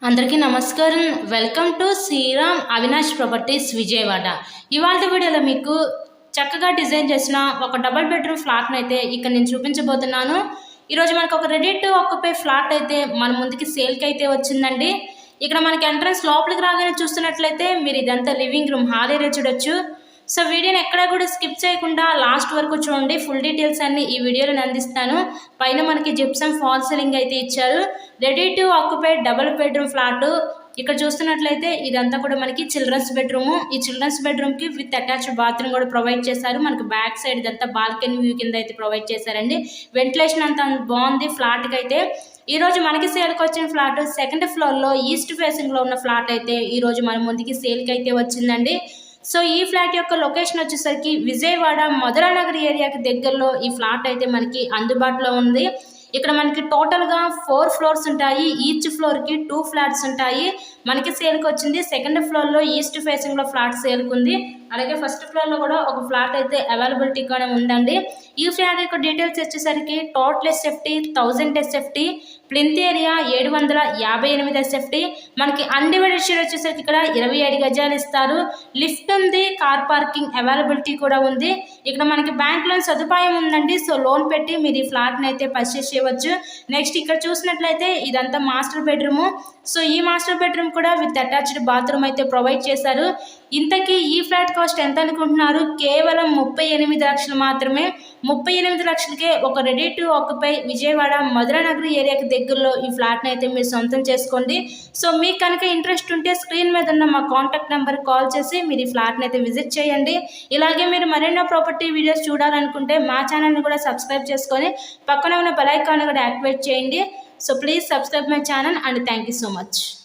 అందరికీ నమస్కారం. Welcome to Sriram Avinash properties Vijayawada. ఇవాళ వీడియోలో మీకు చక్కగా డిజైన్ చేసిన ఒక డబుల్ బెడ్రూమ్ ఫ్లాట్ని అయితే ఇక్కడ నేను చూపించబోతున్నాను. ఈరోజు మనకు ఒక రెడీ టు ఆక్యుపై ఫ్లాట్ అయితే మన ముందుకి సేల్కి అయితే వచ్చిందండి. ఇక్కడ మనకి ఎంట్రన్స్ లోపలికి రాగానే చూస్తున్నట్లయితే మీరు ఇదంతా లివింగ్ రూమ్ హాల్ ఏరియా చూడొచ్చు. సో వీడియోని ఎక్కడా కూడా స్కిప్ చేయకుండా లాస్ట్ వరకు చూడండి. ఫుల్ డీటెయిల్స్ అన్ని ఈ వీడియోలో అందిస్తాను. పైన మనకి జిప్సమ్ ఫాల్ సీలింగ్ అయితే ఇచ్చారు. Ready to occupy double bedroom flat. ఇక్కడ చూస్తున్నట్లయితే ఇదంతా కూడా మనకి చిల్డ్రన్స్ బెడ్రూమ్. ఈ చిల్డ్రన్స్ బెడ్రూమ్కి విత్ అటాచ్డ్ బాత్రూమ్ కూడా ప్రొవైడ్ చేశారు. మనకి బ్యాక్ సైడ్ ఇదంతా బాల్కనీ వ్యూ కింద అయితే ప్రొవైడ్ చేశారండి. వెంటిలేషన్ అంతా బాగుంది ఫ్లాట్కి అయితే. ఈరోజు మనకి సేల్కి వచ్చిన ఫ్లాట్ సెకండ్ ఫ్లోర్లో ఈస్ట్ ఫేసింగ్లో ఉన్న ఫ్లాట్ అయితే ఈరోజు మన ముందుకి సేల్కి అయితే వచ్చిందండి. సో ఈ ఫ్లాట్ యొక్క లొకేషన్ వచ్చేసరికి విజయవాడ మధురానగర్ ఏరియాకి దగ్గరలో ఈ ఫ్లాట్ అయితే మనకి అందుబాటులో ఉంది. ఇక్కడ మనకి టోటల్గా 4 ఫ్లోర్స్ ఉంటాయి. ఈచ్ ఫ్లోర్కి 2 ఫ్లాట్స్ ఉంటాయి. మనకి సేల్కి వచ్చింది సెకండ్ ఫ్లోర్లో ఈస్ట్ ఫేసింగ్లో ఫ్లాట్ సేల్కి ఉంది. అలాగే ఫస్ట్ ఫ్లోర్లో కూడా ఒక ఫ్లాట్ అయితే అవైలబిలిటీగానే ఉందండి. ఈ ఫ్లాట్ యొక్క డీటెయిల్స్ వచ్చేసరికి total SFT 1000 SFT, plinth area 758 SFT, మనకి అన్డివైడెడ్ షేర్ వచ్చేసరికి ఇక్కడ 27 గజాలు ఇస్తారు. లిఫ్ట్ ఉంది, కార్ పార్కింగ్ అవైలబిలిటీ కూడా ఉంది. ఇక్కడ మనకి బ్యాంక్ లోన్ సదుపాయం ఉందండి. సో లోన్ పెట్టి మీరు ఈ ఫ్లాట్ని అయితే పర్చేస్ చేయవచ్చు. నెక్స్ట్ ఇక్కడ చూసినట్లయితే ఇదంతా మాస్టర్ బెడ్రూమ్. సో ఈ మాస్టర్ బెడ్రూమ్ కూడా విత్ అటాచ్డ్ బాత్రూమ్ అయితే ప్రొవైడ్ చేశారు. ఇంతకీ ఈ ఫ్లాట్ కాస్ట్ ఎంత అనుకుంటున్నారు? కేవలం 38 లక్షలు మాత్రమే. 38 లక్షలకే ఒక ready to occupy Vijayawada Madhuranagar ఏరియాకి దగ్గరలో ఈ ఫ్లాట్ని అయితే మీరు సొంతం చేసుకోండి. సో మీకు కనుక ఇంట్రెస్ట్ ఉంటే స్క్రీన్ మీద ఉన్న మా కాంటాక్ట్ నెంబర్ కాల్ చేసి మీరు ఈ ఫ్లాట్ని అయితే విజిట్ చేయండి. ఇలాగే మీరు మరెన్నో ప్రాపర్టీ వీడియోస్ చూడాలనుకుంటే మా ఛానల్ని కూడా సబ్స్క్రైబ్ చేసుకొని పక్కన ఉన్న బెల్ ఐకాన్ కూడా యాక్టివేట్ చేయండి. So please subscribe my channel and thank you so much.